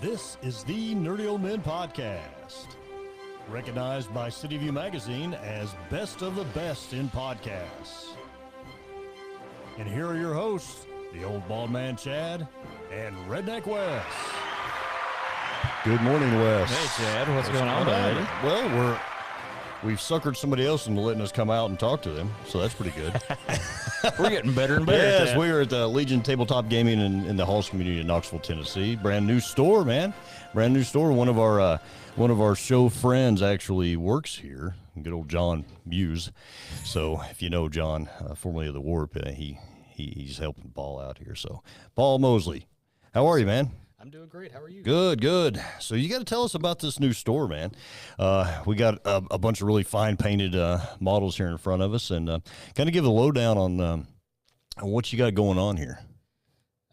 This is the Nerdy Old Men Podcast, recognized by City View Magazine as best of the best in podcasts. And here are your hosts, the Old Bald Man Chad and Redneck Wes. Good morning, Wes. Hey, Chad. What's going on, buddy? Well, we've suckered somebody else into letting us come out and talk to them, so that's pretty good. We're getting better and better. Yes, we are at the Legion Tabletop Gaming in the Halls community in Knoxville, Tennessee. Brand new store, man. Brand new store. One of our show friends actually works here. Good old John Muse. So if you know John, formerly of the Warp, he's helping Paul out here. So Paul Mosley, how are you, man? I'm doing great. How are you? Good. So you got to tell us about this new store, man. We got a bunch of really fine painted models here in front of us, and kind of give a lowdown on what you got going on here.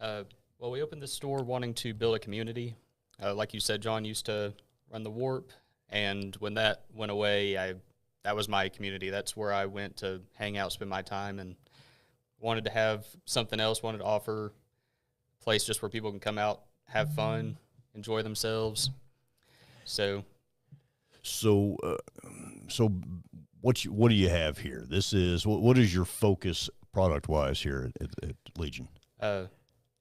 Well, we opened this store wanting to build a community. Like you said, John used to run the Warp, and when that went away, that was my community. That's where I went to hang out, spend my time, and wanted to have something else, wanted to offer a place just where people can come out, have fun, enjoy themselves. So what do you have here? This is what is your focus product wise here at Legion?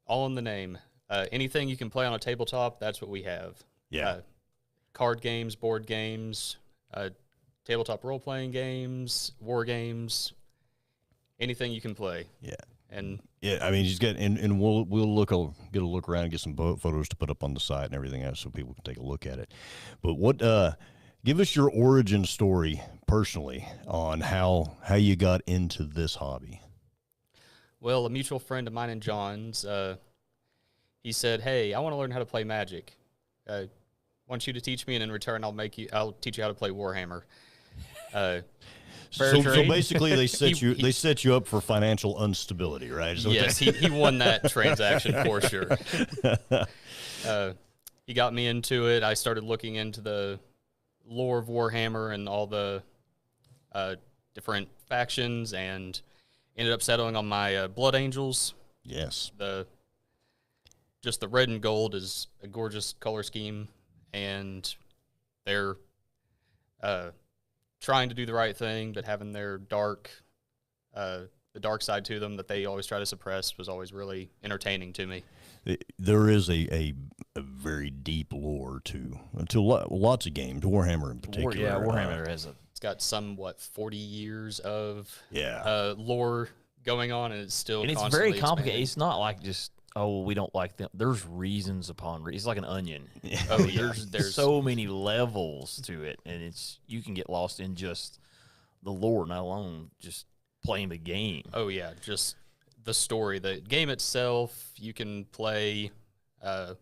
All in the name. Anything you can play on a tabletop, that's what we have. Yeah. Card games, board games, tabletop role playing games, war games, anything you can play. Yeah. And yeah, I mean, he's got, and we'll get a look around and get some photos to put up on the site and everything else so people can take a look at it. But give us your origin story personally on how you got into this hobby. Well, a mutual friend of mine and John's, he said, "Hey, I want to learn how to play Magic. I want you to teach me, and in return, I'll teach you how to play Warhammer." So basically, they set you up for financial instability, right? Yes, he won that transaction for sure. He got me into it. I started looking into the lore of Warhammer and all the different factions, and ended up settling on my Blood Angels. Yes. Just the red and gold is a gorgeous color scheme, and they're trying to do the right thing, but having their the dark side to them that they always try to suppress was always really entertaining to me. There is a very deep lore to lots of games, Warhammer in particular. Warhammer has It's got 40 years of lore going on, and it's still and it's constantly very complicated. expanding. It's not like just we don't like them. There's reasons upon reasons. It's like an onion. Oh yeah, there's so many levels to it, and you can get lost in just the lore, not alone just playing the game. Oh yeah, just the story, the game itself. You can play a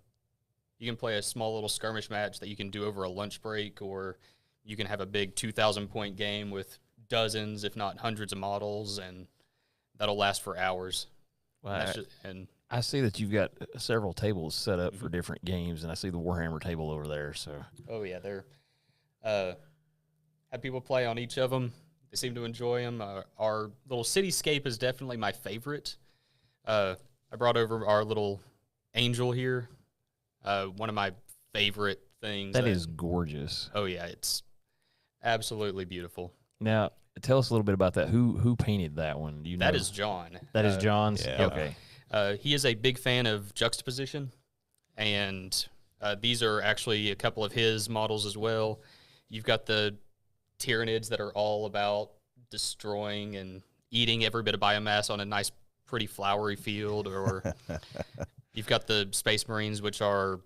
small little skirmish match that you can do over a lunch break, or you can have a big 2,000-point game with dozens, if not hundreds, of models, and that'll last for hours. Well, I see that you've got several tables set up for different games, and I see the Warhammer table over there. So, oh yeah, they're had people play on each of them. They seem to enjoy them. Our little cityscape is definitely my favorite. I brought over our little angel here. One of my favorite things. That is gorgeous. Oh yeah, it's absolutely beautiful. Now, tell us a little bit about that. Who painted that one? Do you know? That is John. That is John's? Yeah. Okay. He is a big fan of juxtaposition, and these are actually a couple of his models as well. You've got the Tyranids that are all about destroying and eating every bit of biomass on a nice, pretty flowery field, or you've got the Space Marines, which are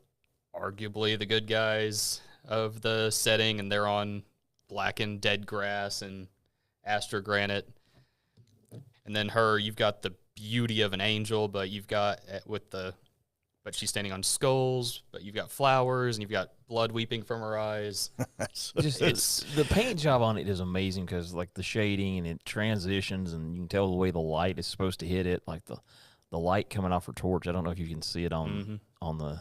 arguably the good guys of the setting, and they're on blackened dead grass and astrogranite. And then you've got the beauty of an angel, but she's standing on skulls, but you've got flowers, and you've got blood weeping from her eyes. It's the paint job on it is amazing because like the shading and it transitions, and you can tell the way the light is supposed to hit it, like the light coming off her torch. I don't know if you can see it on the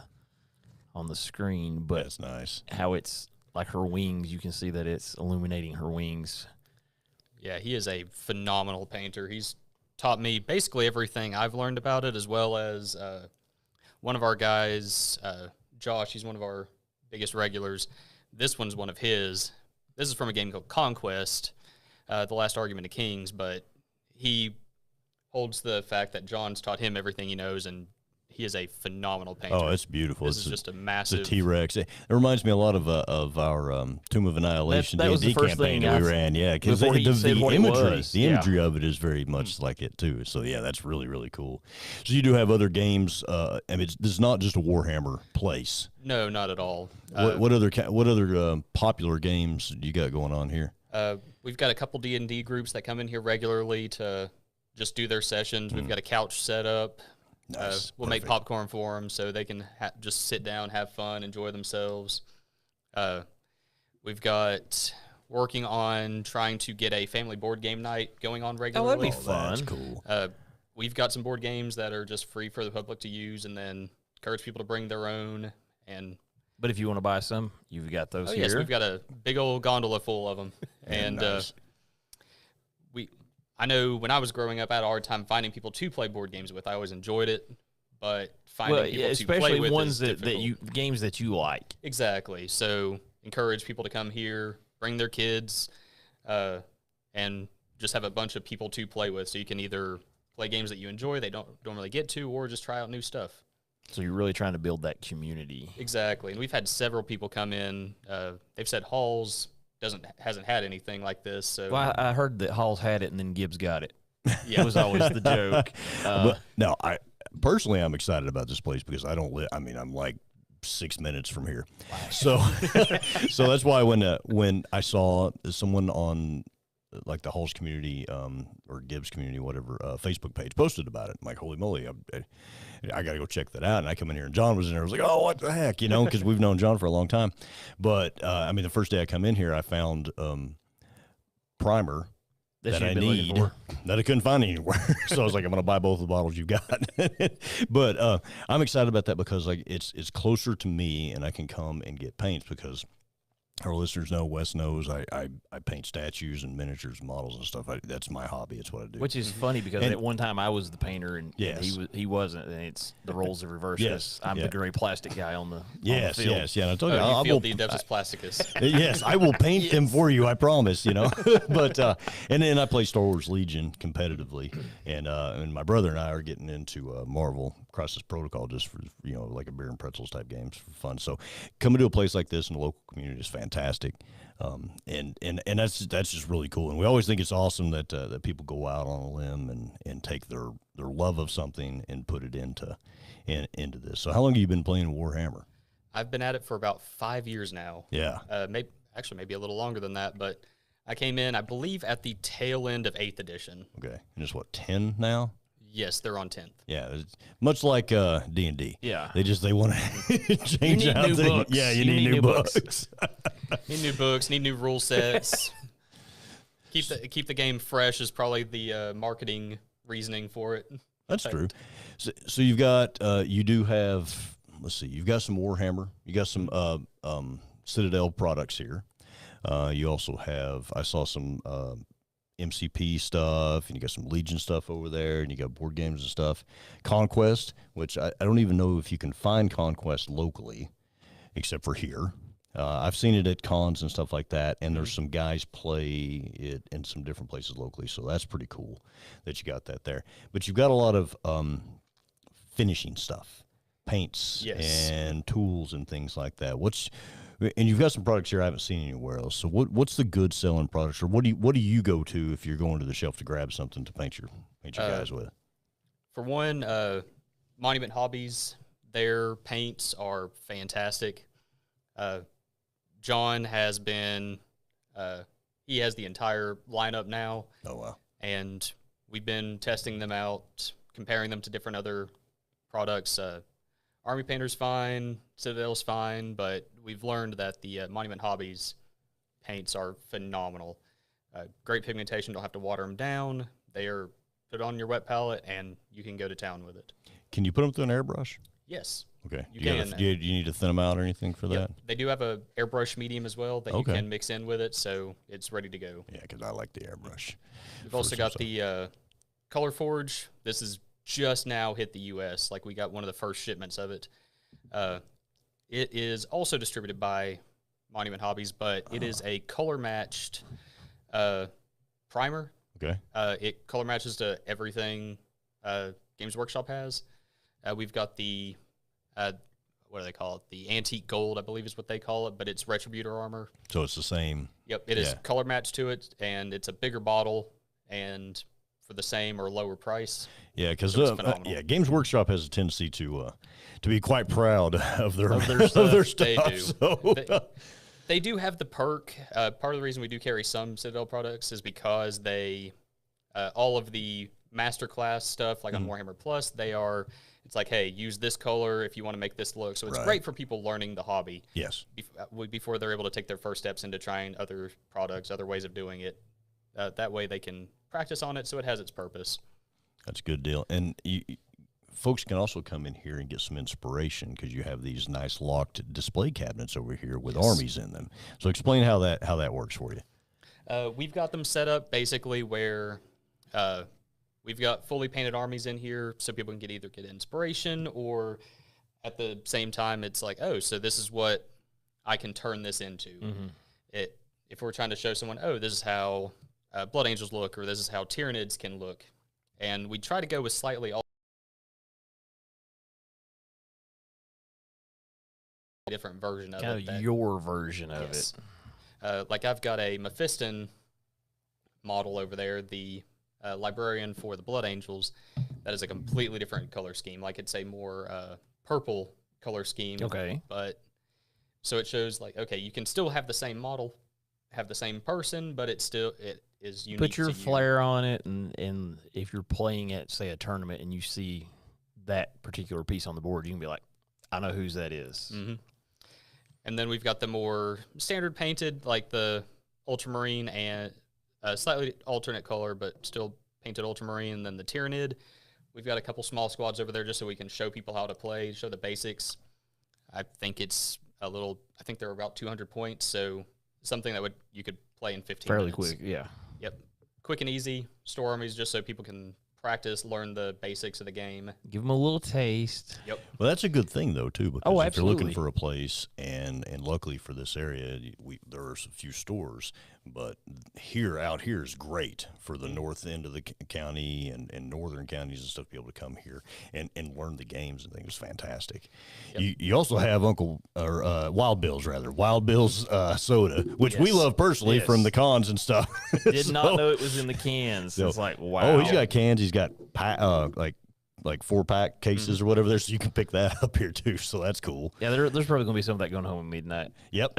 screen, but that's nice. How it's like her wings, you can see that it's illuminating her wings. Yeah, he is a phenomenal painter. He's taught me basically everything I've learned about it, as well as one of our guys, Josh, he's one of our biggest regulars. This one's one of his. This is from a game called Conquest, The Last Argument of Kings, but he holds the fact that John's taught him everything he knows, and he is a phenomenal painter. Oh, it's beautiful. This is just a massive... It's a T-Rex. It reminds me a lot of our Tomb of Annihilation that was the D&D first campaign thing that we ran. Yeah, because the imagery of it is very much like it, too. So, yeah, that's really, really cool. So you do have other games. I mean, this is not just a Warhammer place. No, not at all. What other popular games do you got going on here? We've got a couple D&D groups that come in here regularly to just do their sessions. We've got a couch set up. Nice. We'll make popcorn for them so they can just sit down, have fun, enjoy themselves. We've got working on trying to get a family board game night going on regularly. that'd be fun. That's cool. We've got some board games that are just free for the public to use, and then encourage people to bring their own. But if you want to buy some, you've got those here. Yes, we've got a big old gondola full of them. And nice. I know when I was growing up, I had a hard time finding people to play board games with. I always enjoyed it, but finding people to play with ones is difficult. games that you like. Exactly. So encourage people to come here, bring their kids, and just have a bunch of people to play with. So you can either play games that you enjoy, they don't really get to, or just try out new stuff. So you're really trying to build that community. Exactly. And we've had several people come in. They've said Halls hasn't had anything like this. So Well, I heard that Halls had it and then Gibbs got it. Yeah, it was always the joke. But no, personally, I'm excited about this place because I don't live. I mean, I'm like 6 minutes from here, so so that's why when I saw someone on like the Halls community or Gibbs community, whatever, Facebook page posted about it, I'm like, holy moly, I got to go check that out. And I come in here and John was in there. I was like, oh, what the heck, because we've known John for a long time. But I mean, the first day I come in here, I found primer that I need that I couldn't find anywhere. So I was like, I'm going to buy both the bottles you've got. But I'm excited about that because like it's closer to me and I can come and get paints because our listeners know, Wes knows, I paint statues and miniatures and models and stuff. That's my hobby. It's what I do. Which is funny because at one time I was the painter and Yes. he wasn't. And it's the roles are reversed. Yes. I'm Yeah. the gray plastic guy on the Yes, on the field. yes, yeah. And I told you, you I feel will, the Adeptus Plasticus. yes, I will paint them for you. I promise. But and then I play Star Wars Legion competitively, and my brother and I are getting into Marvel Crisis Protocol just for like a beer and pretzels type games for fun. So coming to a place like this in the local community is fantastic. And that's just really cool. And we always think it's awesome that people go out on a limb and take their love of something and put it into this. So how long have you been playing Warhammer? I've been at it for about 5 years now. Yeah. Maybe a little longer than that, but I came in, I believe, at the tail end of 8th edition. Okay. And it's what, 10 now? Yes, they're on 10th. Yeah, it's much like D&D. Yeah. They want to change need out new things. books. Yeah, you need new books. Need new books, need new rule sets. Keep the game fresh is probably the marketing reasoning for it. That's true. So you've got you do have, let's see, you've got some Warhammer, you got some Citadel products here. You also have, I saw some MCP stuff, and you got some Legion stuff over there, and you got board games and stuff. Conquest, which I don't even know if you can find Conquest locally, except for here. I've seen it at cons and stuff like that, and there's some guys play it in some different places locally, so that's pretty cool that you got that there. But you've got a lot of finishing stuff, paints and tools and things like that. And you've got some products here I haven't seen anywhere else. So what's the good selling products, or what do you go to if you're going to the shelf to grab something to paint your guys with? For one, Monument Hobbies, their paints are fantastic. John has been he has the entire lineup now. Oh wow! And we've been testing them out, comparing them to different other products. Army Painter's fine, Citadel's fine, but we've learned that the Monument Hobbies paints are phenomenal. Great pigmentation, don't have to water them down. They are put on your wet palette, and you can go to town with it. Can you put them through an airbrush? Yes. Okay. You can. Do you need to thin them out or anything for that? They do have a airbrush medium as well that you can mix in with it, so it's ready to go. Yeah, because I like the airbrush. We've also got the Color Forge. This is just now hit the U.S. Like, we got one of the first shipments of it. It is also distributed by Monument Hobbies, but it is a color-matched primer. Okay. It color matches to everything Games Workshop has. We've got the, what do they call it? The antique gold, I believe is what they call it, but it's Retributor armor. So it's the same. Yep, it is color matched to it, and it's a bigger bottle, and for the same or lower price. Yeah, because So Games Workshop has a tendency to be quite proud of their stuff. They do. So. They do have the perk. Part of the reason we do carry some Citadel products is because they, all of the masterclass stuff, like on Warhammer Plus, it's like, hey, use this color if you want to make this look. So it's great for people learning the hobby. Yes. Before they're able to take their first steps into trying other products, other ways of doing it. That way they can practice on it so it has its purpose. That's a good deal. And folks can also come in here and get some inspiration because you have these nice locked display cabinets over here with armies in them. So explain how that works for you. We've got them set up basically where we've got fully painted armies in here so people can either get inspiration or at the same time it's like, oh, so this is what I can turn this into. If we're trying to show someone, oh, this is how Blood Angels look or this is how Tyranids can look. And we try to go with slightly different version of it. Your version of it. Like I've got a Mephiston model over there, the librarian for the Blood Angels. That is a completely different color scheme. Like it's a more purple color scheme. Okay. But so it shows like, okay, you can still have the same model, have the same person, but it is unique. Put your flair on it, and if you're playing at, say, a tournament and you see that particular piece on the board, you can be like, I know whose that is. And then we've got the more standard painted, like the Ultramarine and slightly alternate color, but still painted Ultramarine. And then the Tyranid. We've got a couple small squads over there just so we can show people how to play, show the basics. I think I think they're about 200 points, so something that you could play in 15 Fairly minutes. quick, yeah. Yep. Quick and easy. Store armies just so people can practice, learn the basics of the game. Give them a little taste. Yep. Well, that's a good thing though too, because if you're looking absolutely. for a place, and luckily for this area, there are a few stores, but out here is great for the north end of the county and northern counties and stuff to be able to come here and learn the games and things. It's fantastic. Yep. You also have Wild Bill's soda, which we love personally from the cons and stuff. Did not know it was in the cans. So, it's like, wow. Oh, he's got cans. He's got like 4-pack cases or whatever there, so you can pick that up here too. So that's cool. Yeah, there's probably gonna be some of that going home with me tonight. Yep.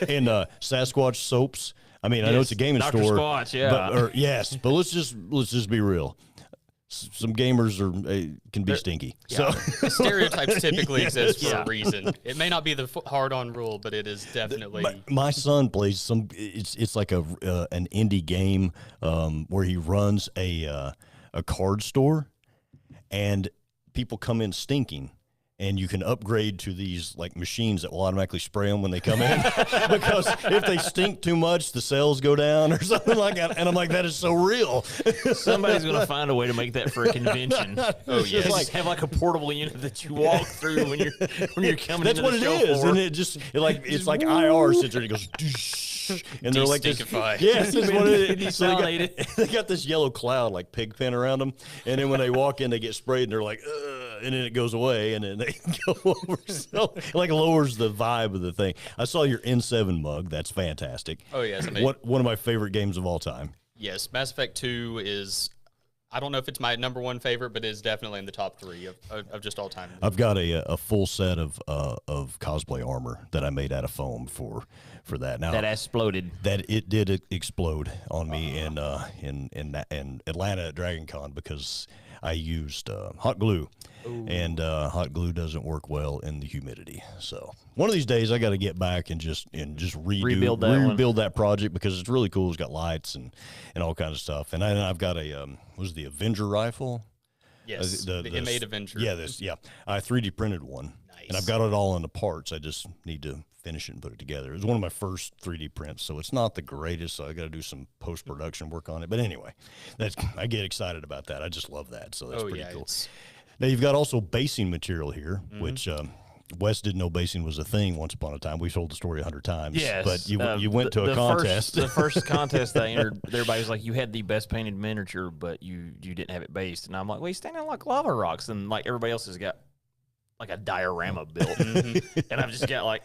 And Sasquatch soaps. I mean, I know it's a gaming Dr. store. Squatch, yeah. But let's just be real. Some gamers can be stinky. Yeah. So stereotypes typically exist for a reason. It may not be the hard-on rule, but it is definitely. My son plays It's like an indie game where he runs a card store, and people come in stinking. And you can upgrade to these like machines that will automatically spray them when they come in, because if they stink too much, the sales go down or something like that. And I'm like, that is so real. Somebody's gonna find a way to make that for a convention. Oh yeah, just have like a portable unit that you walk through when you're coming. That's into what the it show is, floor. and it's like IR sits there and it goes. And they're like this, yes, that's what it is. So they got this yellow cloud like pig pen around them, and then when they walk in, they get sprayed, and they're like, ugh, and then it goes away, and then they go over. So it like lowers the vibe of the thing. I saw your N7 mug. That's fantastic. Oh yes, One of my favorite games of all time. Yes, Mass Effect 2 is. I don't know if it's my number one favorite, but it is definitely in the top 3 of just all time. I've got a full set of cosplay armor that I made out of foam for that. Now that exploded. That it did explode on me in Atlanta at Dragon Con because I used hot glue. Ooh. And hot glue doesn't work well in the humidity. So one of these days I got to get back and just rebuild that project, because it's really cool. It's got lights and all kinds of stuff. And I've got was the Avenger rifle? Yes, the M8 Avenger. Yeah, I 3D printed one. Nice. And I've got it all in the parts. I just need to finish it and put it together. It was one of my first 3D prints, so it's not the greatest. So I got to do some post-production work on it. But anyway, I get excited about that. I just love that. So that's pretty cool. Now you've got also basing material here, which Wes didn't know basing was a thing once upon a time. We told the story 100 times. Yes, But you went to a contest. The first contest I entered, everybody was like, "You had the best painted miniature, but you didn't have it based." And I'm like, "Well, he's standing like lava rocks," and like everybody else has got like a diorama built, and I've just got like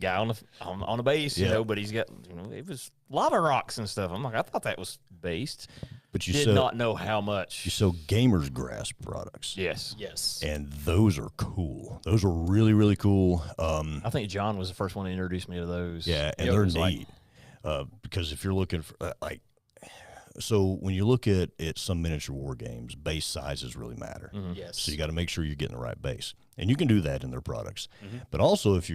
guy on the base, but he's got it was lava rocks and stuff. I'm like, I thought that was based. But you did not know how much. You sell Gamers Grass products. Yes. And those are cool. Those are really, really cool. I think John was the first one to introduce me to those. Yeah, and they're neat. Because if you're looking for, so when you look at some miniature war games, base sizes really matter. Yes. So you got to make sure you're getting the right base. And you can do that in their products. But also if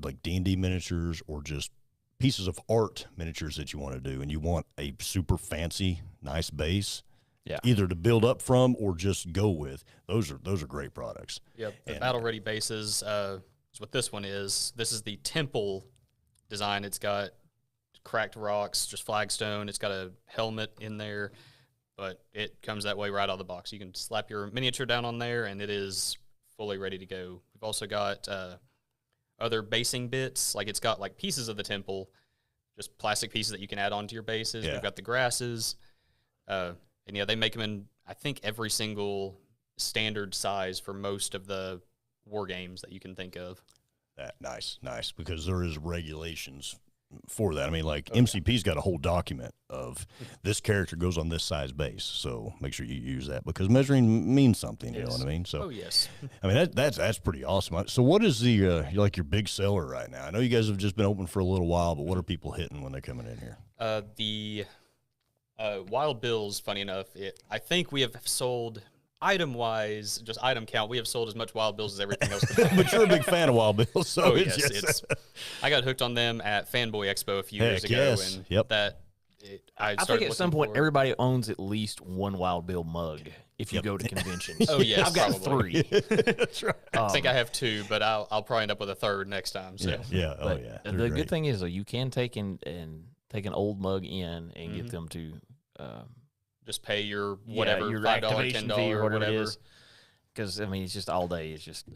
like D&D miniatures or just pieces of art miniatures that you want to do and you want a super fancy, nice base, either to build up from or just go with, those are great products. Yep. The battle ready bases is what this one is. This is the temple design. It's got cracked rocks, just flagstone. It's got a helmet in there, but it comes that way right out of the box. You can slap your miniature down on there and it is fully ready to go. We've also got other basing bits, like it's got like pieces of the temple, just plastic pieces that you can add onto your bases. We've got the grasses, and they make them in I think every single standard size for most of the war games that you can think of. Nice, because there is regulations for that. I mean, like MCP's got a whole document of this character goes on this size base, so make sure you use that because measuring means something. You know what I mean? So, I mean that's pretty awesome. So, what is the like your big seller right now? I know you guys have just been open for a little while, but what are people hitting when they're coming in here? The Wild Bills. Funny enough, I think we have sold. Item-wise, just item count, we have sold as much Wild Bills as everything else. But you're a big fan of Wild Bills, so yes. I got hooked on them at Fanboy Expo a few years ago, and I think at some point everybody owns at least one Wild Bill mug if you go to conventions. I've got 3. That's right. I think I have 2, but I'll probably end up with a 3rd next time. So. The good thing is, though, you can take an old mug in and get them to. Just pay your whatever, your $5, activation $10 fee or whatever it is. Because I mean, it's just all day. It's just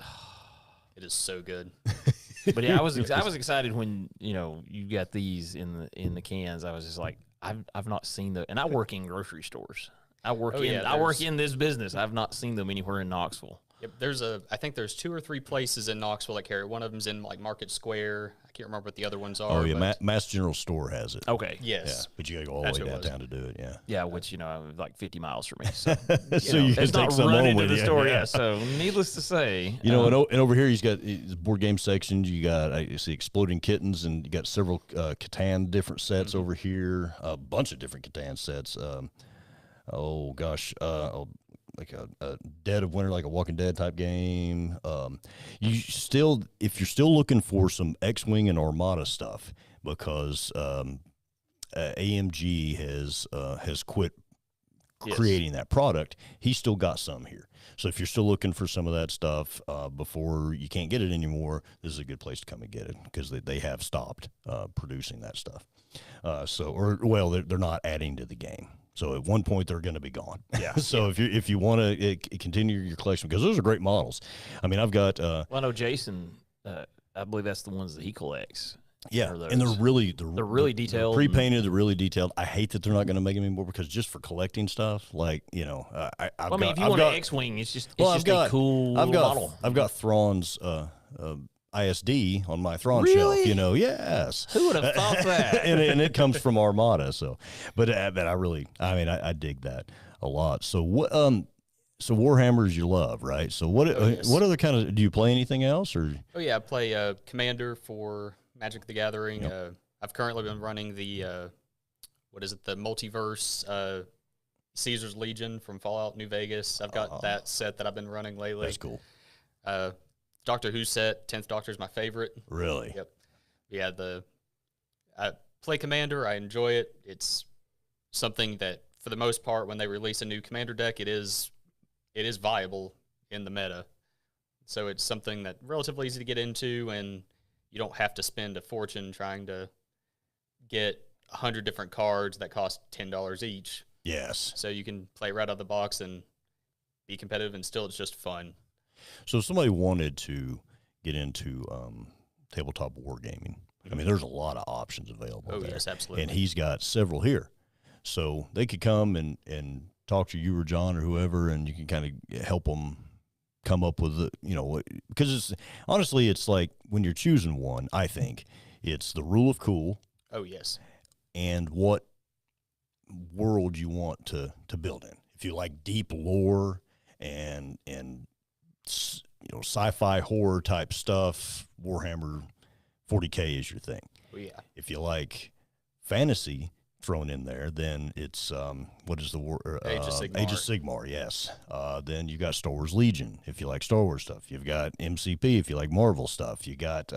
it is so good. But yeah, I was excited when you got these in the cans. I was just like, I've not seen them, and I work in grocery stores. I work in this business. I've not seen them anywhere in Knoxville. Yep, I think there's 2 or 3 places in Knoxville that carry. One of them's in like Market Square. I can't remember what the other ones are. Oh yeah, Mass General Store has it. Okay. Yes. Yeah, but you gotta go all the way downtown to do it. Yeah. Yeah, which like 50 miles from me. So, so you can take some home with the you. store. Yeah. So needless to say, and over here he's got his board game sections. You got I see Exploding Kittens, and you got several Catan different sets over here. A bunch of different Catan sets. Like a Dead of Winter, like a Walking Dead type game. If you're still looking for some X-Wing and Armada stuff, because AMG has quit creating that product, he's still got some here. So if you're still looking for some of that stuff before you can't get it anymore, this is a good place to come and get it because they have stopped producing that stuff. They're not adding to the game. So at one point they're going to be gone. Yeah. So if you want to continue your collection, because those are great models. I mean, I've got. Well, I know Jason. I believe that's the ones that he collects. Yeah, and they're really detailed, pre-painted. They're really detailed. I hate that they're not going to make them anymore because just for collecting stuff, like if you want an X-wing, it's just a cool model. I've got Thrawn's. ISD on my Thrawn shelf, yes. Who would have thought that? and it comes from Armada, but I dig that a lot. So what, so Warhammers you love, right? So what other kind of, do you play anything else or? Oh yeah, I play Commander for Magic the Gathering. Yep. I've currently been running the, the Multiverse, Caesar's Legion from Fallout New Vegas. I've got that set that I've been running lately. That's cool. Doctor Who set, 10th Doctor is my favorite. Really? Yep. Yeah, I play Commander. I enjoy it. It's something that, for the most part, when they release a new Commander deck, it is viable in the meta. So it's something that's relatively easy to get into, and you don't have to spend a fortune trying to get 100 different cards that cost $10 each. Yes. So you can play right out of the box and be competitive, and still it's just fun. So if somebody wanted to get into tabletop wargaming, I mean, there's a lot of options available Oh, there. yes, absolutely. And he's got several here. So they could come and talk to you or John or whoever, and you can kind of help them come up with the, because it's honestly, it's like when you're choosing one, I think it's the rule of cool. Oh, yes. And what world you want to build in. If you like deep lore and sci-fi horror type stuff, Warhammer 40K is your thing. Oh, yeah. If you like fantasy thrown in there, then it's what is the word? Age of Sigmar. Age of Sigmar, yes. Then you got Star Wars Legion if you like Star Wars stuff. You've got MCP if you like Marvel stuff. You got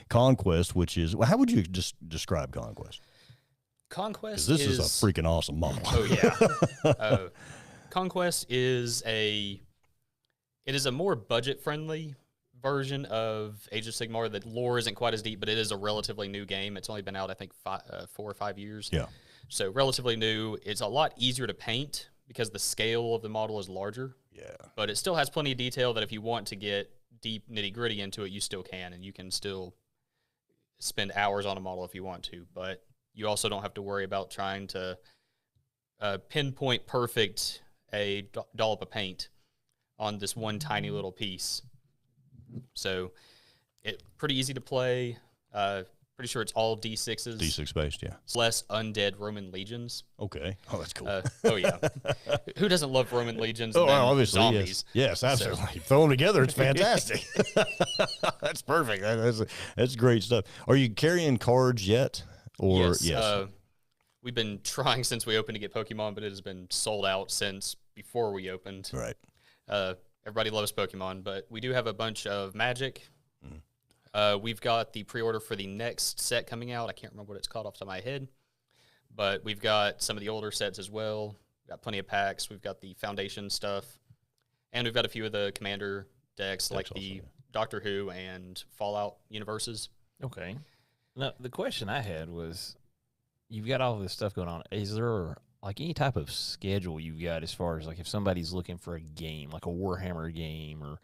Conquest, which is, well, how would you just describe Conquest? Conquest This is a freaking awesome model. Oh, yeah. Conquest is it is a more budget-friendly version of Age of Sigmar. The lore isn't quite as deep, but it is a relatively new game. It's only been out, I think, 4 or 5 years. Yeah. So relatively new. It's a lot easier to paint because the scale of the model is larger. Yeah. But it still has plenty of detail that if you want to get deep nitty-gritty into it, you still can, and you can still spend hours on a model if you want to. But you also don't have to worry about trying to pinpoint perfect a dollop of paint on this one tiny little piece. So it's pretty easy to play. Pretty sure it's all D6s. D6 based, yeah. Less undead Roman legions. Okay. Oh, that's cool. Oh, yeah. Who doesn't love Roman legions? Oh, and then obviously, zombies? yes. Yes, absolutely. Throw them together, it's fantastic. That's perfect. That's great stuff. Are you carrying cards yet? Or Yes. We've been trying since we opened to get Pokemon, but it has been sold out since before we opened. Right. Everybody loves Pokemon, but we do have a bunch of Magic. We've got the pre-order for the next set coming out. I can't remember what it's called off the top of my head, but we've got some of the older sets as well. We've got plenty of packs. We've got the Foundation stuff, and we've got a few of the Commander decks like the Doctor Who and Fallout universes. Okay. Now, the question I had was, you've got all this stuff going on. Is there like any type of schedule you've got as far as like if somebody's looking for a game, like a Warhammer game, or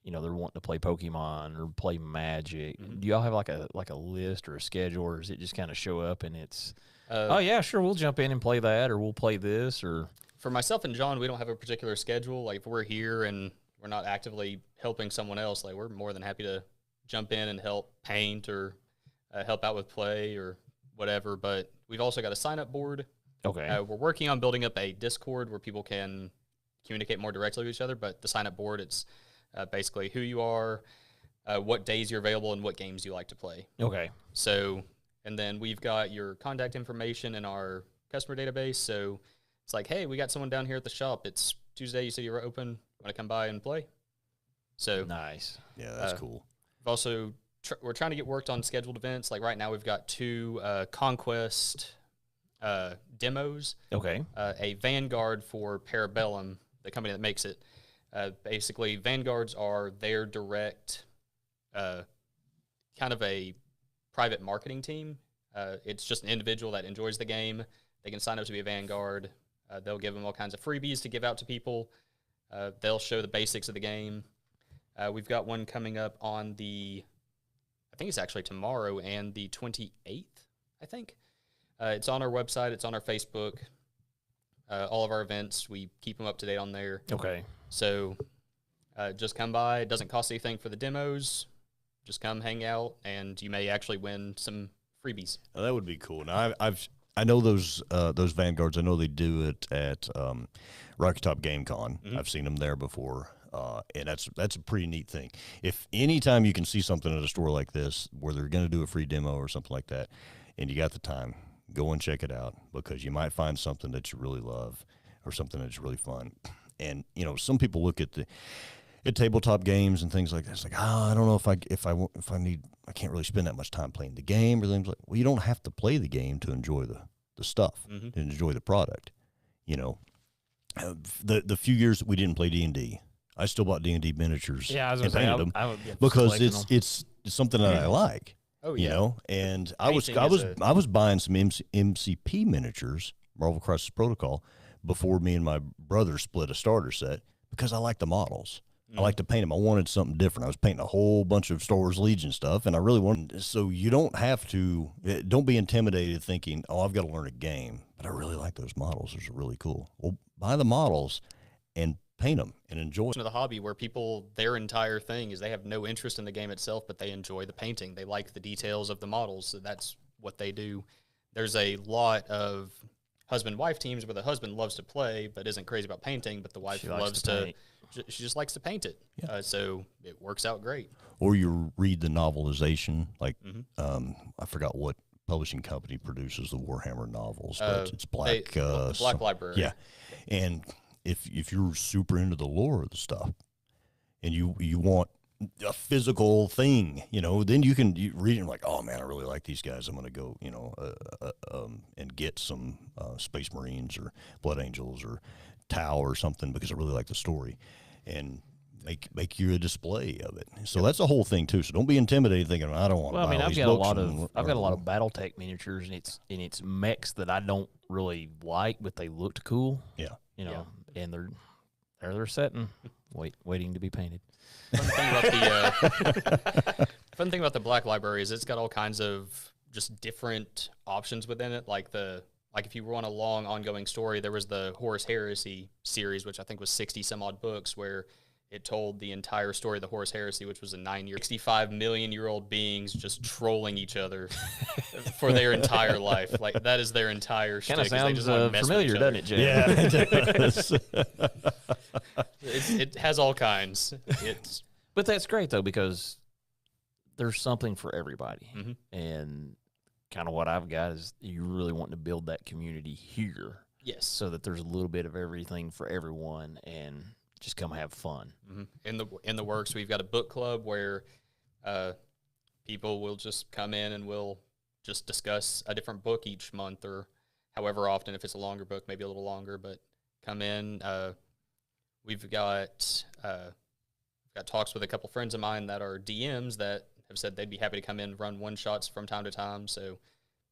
they're wanting to play Pokemon or play Magic? Do y'all have like a list or a schedule, or does it just kind of show up and it's, oh yeah, sure, we'll jump in and play that, or we'll play this? Or for myself and John, we don't have a particular schedule. Like if we're here and we're not actively helping someone else, like we're more than happy to jump in and help paint or help out with play or whatever. But we've also got a sign-up board. okay, We're working on building up a Discord where people can communicate more directly with each other. But the sign-up board, it's basically who you are, what days you're available, and what games you like to play. okay, So, and then we've got your contact information in our customer database. So it's like, hey, we got someone down here at the shop. It's Tuesday. You said you were open. Want to come by and play? So nice. Yeah, that's cool. we've also we're trying to get worked on scheduled events. Like right now, we've got 2 Conquest demos. Okay, A Vanguard for Parabellum, the company that makes it. Basically, Vanguards are their direct, kind of a private marketing team. It's just an individual that enjoys the game. They can sign up to be a Vanguard. They'll give them all kinds of freebies to give out to people. They'll show the basics of the game. We've got one coming up on I think it's actually tomorrow and the 28th, I think. It's on our website. It's on our Facebook. All of our events, we keep them up to date on there. okay. So just come by. It doesn't cost anything for the demos. Just come hang out, and you may actually win some freebies. Oh, that would be cool. Now, I know those Vanguards. I know they do it at Rocky Top Game Con. I've seen them there before, and that's a pretty neat thing. If anytime you can see something at a store like this where they're going to do a free demo or something like that, and you got the time, go and check it out, because you might find something that you really love or something that's really fun. And some people look at tabletop games and things like that. It's like, I don't know if I can't really spend that much time playing the game or things like. Well, you don't have to play the game to enjoy the stuff and enjoy the product. The few years that we didn't play D&D, I still bought D&D miniatures. Yeah, I was and going to painted say, them because it's something that I like. Oh, yeah. And Painting I is was buying some MCP miniatures, Marvel Crisis Protocol, before me and my brother split a starter set because I like the models. I like to paint them. I wanted something different. I was painting a whole bunch of Star Wars Legion stuff, and I really wanted. So you don't have to. Don't be intimidated thinking, "Oh, I've got to learn a game." But I really like those models. Those are really cool. Well, buy the models and paint them and enjoy it. Of the hobby where people, their entire thing is they have no interest in the game itself, but they enjoy the painting. They like the details of the models. So that's what they do. There's a lot of husband-wife teams where the husband loves to play but isn't crazy about painting, but the wife loves to she just likes to paint it. Yeah. So it works out great. Or you read the novelization, like I forgot what publishing company produces the Warhammer novels, but it's Black Black Library. Yeah, and if you're super into the lore of the stuff, and you want a physical thing, then you can read it and like, oh man, I really like these guys. I'm going to go, and get some Space Marines or Blood Angels or Tau or something because I really like the story, and make you a display of it. So that's the whole thing too. So don't be intimidated thinking I don't want. Well, to buy I've got a lot of BattleTech miniatures, and it's mechs that I don't really like, but they looked cool. Yeah, and they're setting, waiting to be painted. Fun thing about the Black Library is it's got all kinds of just different options within it. Like if you want a long ongoing story, there was the Horus Heresy series, which I think was 60 some odd books, where it told the entire story of the Horus Heresy, which was a 65 million year old beings just trolling each other for their entire life. Like that is their entire shtick. Kind of sounds familiar, doesn't it, Jay? Yeah, it does. It has all kinds. But that's great though, because there's something for everybody. Mm-hmm. And kind of what I've got is you really want to build that community here. Yes. So that there's a little bit of everything for everyone, and just come have fun. Mm-hmm. In the works, we've got a book club where people will just come in and we'll just discuss a different book each month, or however often. If it's a longer book, maybe a little longer, but come in. We've got talks with a couple friends of mine that are DMs that have said they'd be happy to come in and run one-shots from time to time. So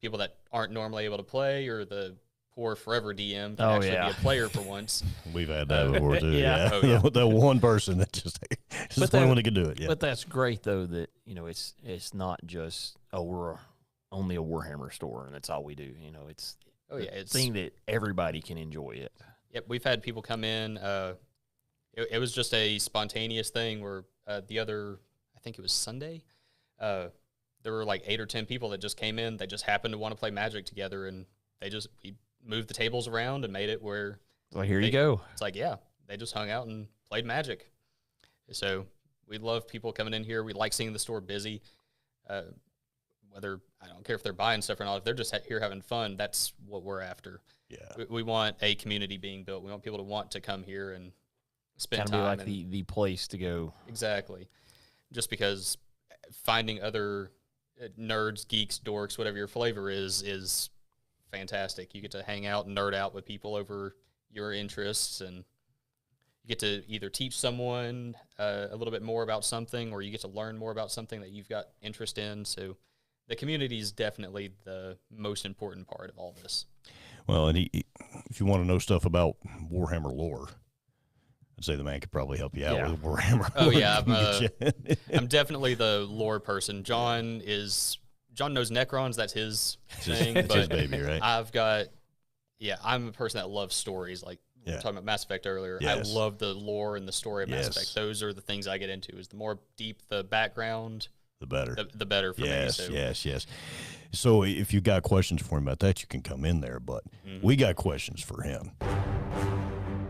people that aren't normally able to play, or the poor forever DM can actually be a player for once. We've had that before too. Yeah. Oh, yeah. That one person that just the only one that can do it. Yeah. But that's great though that it's not just we're only a Warhammer store and that's all we do. It's it's thing that everybody can enjoy it. Yep, we've had people come in. It was just a spontaneous thing where I think it was Sunday, there were like 8 or 10 people that just came in. They just happened to want to play Magic together, and we moved the tables around and made it where here you go. It's like, yeah, they just hung out and played Magic. So we love people coming in here. We like seeing the store busy. Whether I don't care if they're buying stuff or not, if they're just here having fun, that's what we're after. Yeah, we want a community being built. We want people to want to come here and spend time. Kind of be like the place to go. Exactly. Just because finding other nerds, geeks, dorks, whatever your flavor is fantastic. You get to hang out and nerd out with people over your interests, and you get to either teach someone a little bit more about something, or you get to learn more about something that you've got interest in. So the community is definitely the most important part of all this. Well, and if you want to know stuff about Warhammer lore, I'd say the man could probably help you out with Warhammer. Oh yeah, I'm definitely the lore person. John knows Necrons. That's his thing. It's his baby, right? I'm a person that loves stories. Like we were talking about Mass Effect earlier. Yes. I love the lore and the story of Mass Effect. Those are the things I get into. Is the more deep the background, the better. The better for me. So. Yes. So if you got questions for him about that, you can come in there. But we got questions for him.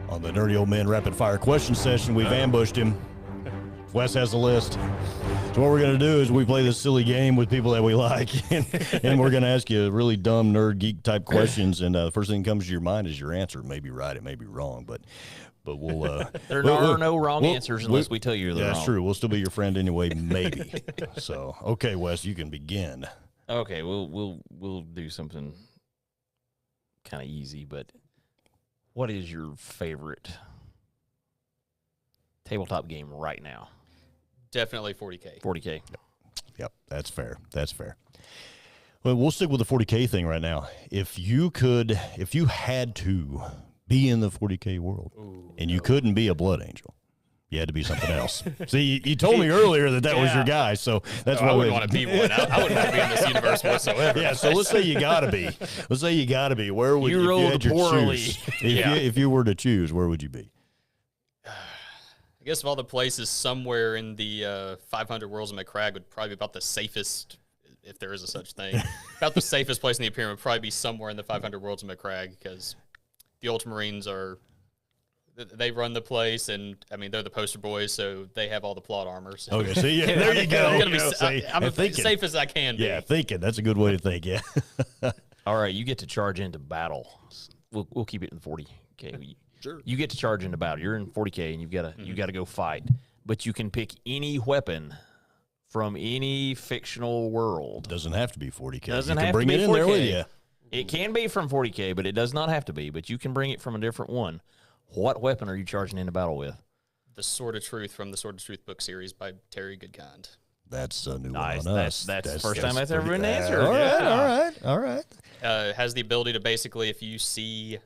On the Nerdy Old Man Rapid Fire Question Session, we've ambushed him. Wes has a list. So what we're going to do is we play this silly game with people that we like, and we're going to ask you really dumb nerd geek type questions, and the first thing that comes to your mind is your answer. It may be right, it may be wrong, but we'll there are no wrong answers unless we tell you they're wrong. That's true. We'll still be your friend anyway, maybe. So okay, Wes, you can begin. Okay, we'll do something kind of easy, but what is your favorite tabletop game right now? Definitely 40K. 40K. Yep, that's fair. Well, we'll stick with the 40K thing right now. If you had to be in the 40K world, and you couldn't be a Blood Angel, You had to be something else. See, you told me earlier that was your guy, so that's why I wouldn't want to be one. I wouldn't want to be in this universe whatsoever. Yeah, so let's say you got to be. Let's say you got to be. Where would you rolled had your poorly? choose? If you were to choose, where would you be? I guess of all the places, somewhere in the 500 Worlds of McCrag would probably be about the safest, if there is a such thing. About the safest place in the Imperium would probably be somewhere in the 500 Worlds of McCrag, because the Ultramarines they run the place, and I mean they're the poster boys, so they have all the plot armor. So. Okay, see, yeah, there you go. I'm as safe as I can be. Yeah, thinking. That's a good way to think. Yeah. All right, you get to charge into battle. We'll keep it in 40K. Sure. You get to charge into battle. You're in 40K, and you got to go fight. But you can pick any weapon from any fictional world. Doesn't have to be 40K. Doesn't you can have bring to be it in 40K. there with you. It can be from 40K, but it does not have to be. But you can bring it from a different one. What weapon are you charging into battle with? The Sword of Truth from the Sword of Truth book series by Terry Goodkind. That's a new Nice. one on us. That's the first time that's ever been pretty- answered. All right. Has the ability to basically, if you see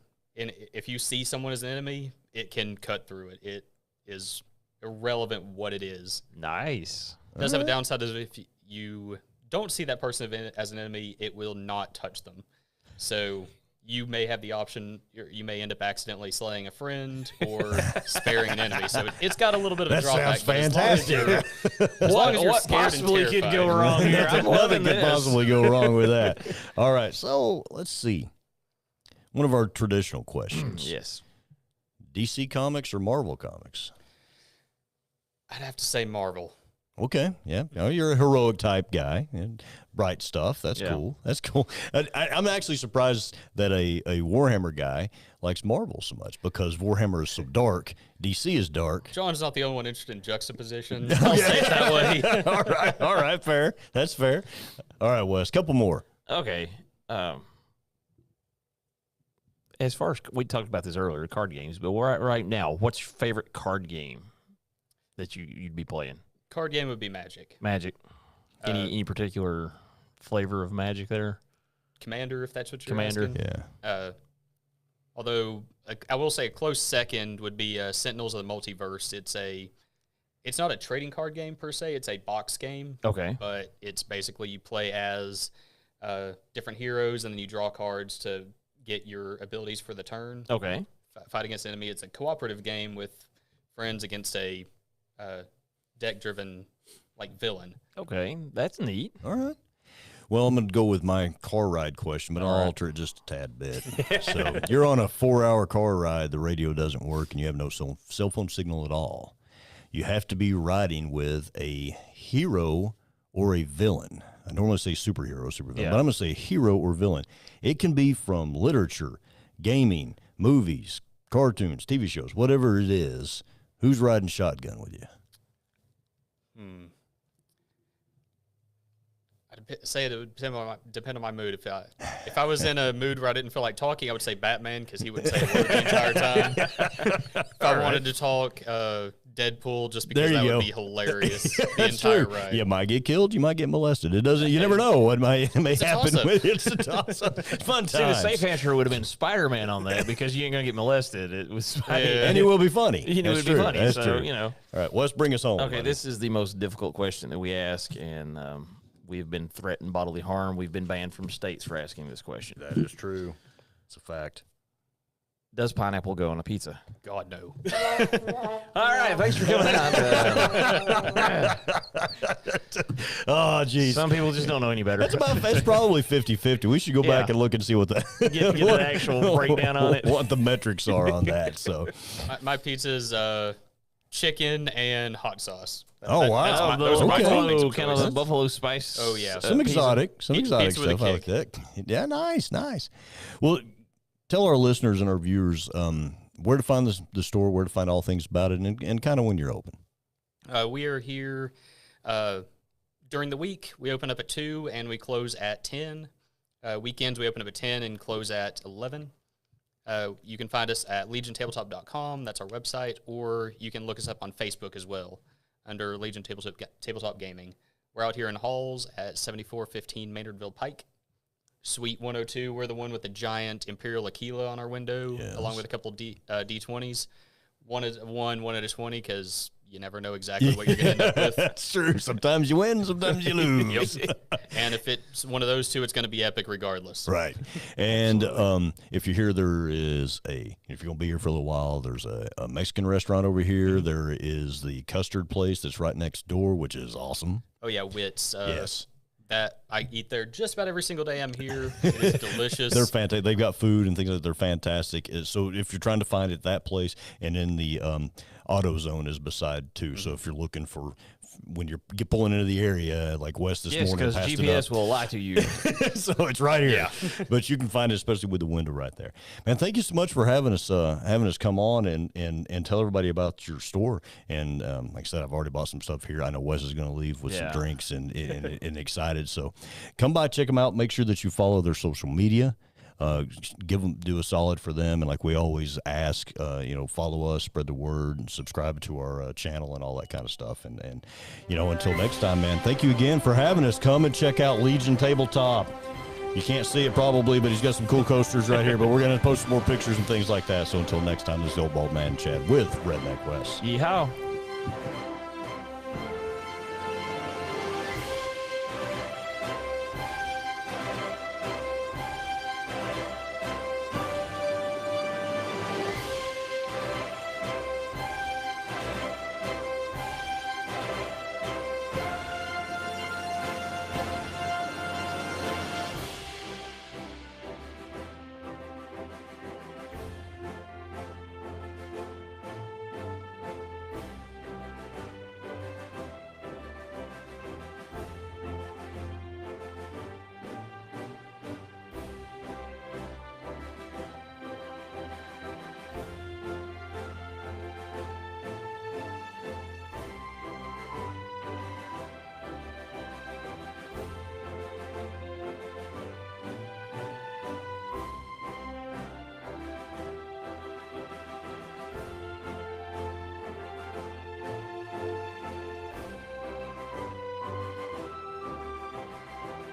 someone as an enemy, it can cut through it. It is irrelevant what it is. Nice. It does have a downside, is if you don't see that person as an enemy, it will not touch them. So you may have the option, you may end up accidentally slaying a friend or sparing an enemy. So it's got a little bit of a That drawback. sounds fantastic. As long as you're What scared possibly and could terrified. go wrong here? I'm loving Nothing could this. possibly go wrong with that. All right, so let's see. One of our traditional questions. Yes. DC Comics or Marvel Comics? I'd have to say Marvel. Okay, yeah. No, you're a heroic type guy and bright stuff. That's cool. That's cool. I'm actually surprised that a Warhammer guy likes Marvel so much, because Warhammer is so dark. DC is dark. John's not the only one interested in juxtaposition. I'll say it that way. All right, fair. That's fair. All right, Wes, couple more. Okay. As far as we talked about this earlier, card games, but right now, what's your favorite card game that you'd be playing? Card game would be Magic. Magic. Any particular flavor of Magic there? Commander, if that's what you're Commander. asking. Yeah. Although I will say a close second would be Sentinels of the Multiverse. It's not a trading card game per se. It's a box game. Okay. But it's basically you play as different heroes, and then you draw cards to get your abilities for the turn. Okay. Fight against an enemy. It's a cooperative game with friends against a deck-driven villain. Okay. That's neat. All right. Well, I'm going to go with my car ride question, but I'll alter it just a tad bit. So you're on a 4-hour car ride. The radio doesn't work, and you have no cell phone signal at all. You have to be riding with a hero or a villain. I normally say superhero, supervillain, but I'm going to say hero or villain. It can be from literature, gaming, movies, cartoons, TV shows, whatever it is. Who's riding shotgun with you? I'd say it would depend on my mood. If I was in a mood where I didn't feel like talking, I would say Batman, because he wouldn't say a word the entire time. If I wanted to talk Deadpool, just because that would be hilarious the entire ride. You might get killed. You might get molested. It doesn't. You never know what may happen toss-up. with it. It's a toss-up. Fun See, the times. safe answer would have been Spider-Man on that, because you ain't gonna get molested. It was And it will be funny. it That's would be true. funny. That's So true. All right, Wes, bring us home. Okay, buddy. this is the most difficult question that we ask, and we've been threatened bodily harm. We've been banned from states for asking this question. That is true. It's a fact. Does pineapple go on a pizza? God, no. All right, thanks for coming on. Oh, geez. Some people just don't know any better. That's probably 50-50. We should go back and look and see what the Get an actual breakdown on it. What the metrics are on that. So, My pizza's chicken and hot sauce. Oh, wow. Those are my toppings of kind of choice. the buffalo spice. Oh, yeah. some exotic Pizza with a stuff. I like that. Yeah, nice. Well, tell our listeners and our viewers where to find the store, where to find all things about it, and kind of when you're open. We are here during the week. We open up at 2 and we close at 10. Weekends we open up at 10 and close at 11. You can find us at legiontabletop.com. That's our website. Or you can look us up on Facebook as well under Legion Tabletop Gaming. We're out here in Halls at 7415 Maynardville Pike. Suite 102, we're the one with the giant Imperial Aquila on our window, along with a couple D20s. One at a 20, because you never know exactly what you're going to end up with. That's true. Sometimes you win, sometimes you lose. And if it's one of those two, it's going to be epic regardless. Right. And if you're here, if you're going to be here for a little while, there's a Mexican restaurant over here. There is the custard place that's right next door, which is awesome. Oh, yeah, Wits. Yes. That I eat there just about every single day I'm here. It is delicious. They're fantastic. They've got food and things like that. They're fantastic. So if you're trying to find it, that place, and then the Auto Zone is beside too. So if you're looking for when you're pulling into the area, like Wes this morning, because passed GPS it up. will lie to you. So it's right here. But you can find it, especially with the window right there. Man, thank you so much for having us come on and tell everybody about your store. And like I said, I've already bought some stuff here. I know Wes is going to leave with some drinks and excited. So come by, check them out. Make sure that you follow their social media. Do a solid for them, and like we always ask, follow us, spread the word, and subscribe to our channel and all that kind of stuff. And until next time, man, thank you again for having us. Come and check out Legion Tabletop. You can't see it probably, but he's got some cool coasters right here. But we're gonna post some more pictures and things like that. So until next time, this is the Old Bald Man Chad with Redneck West. Yeehaw.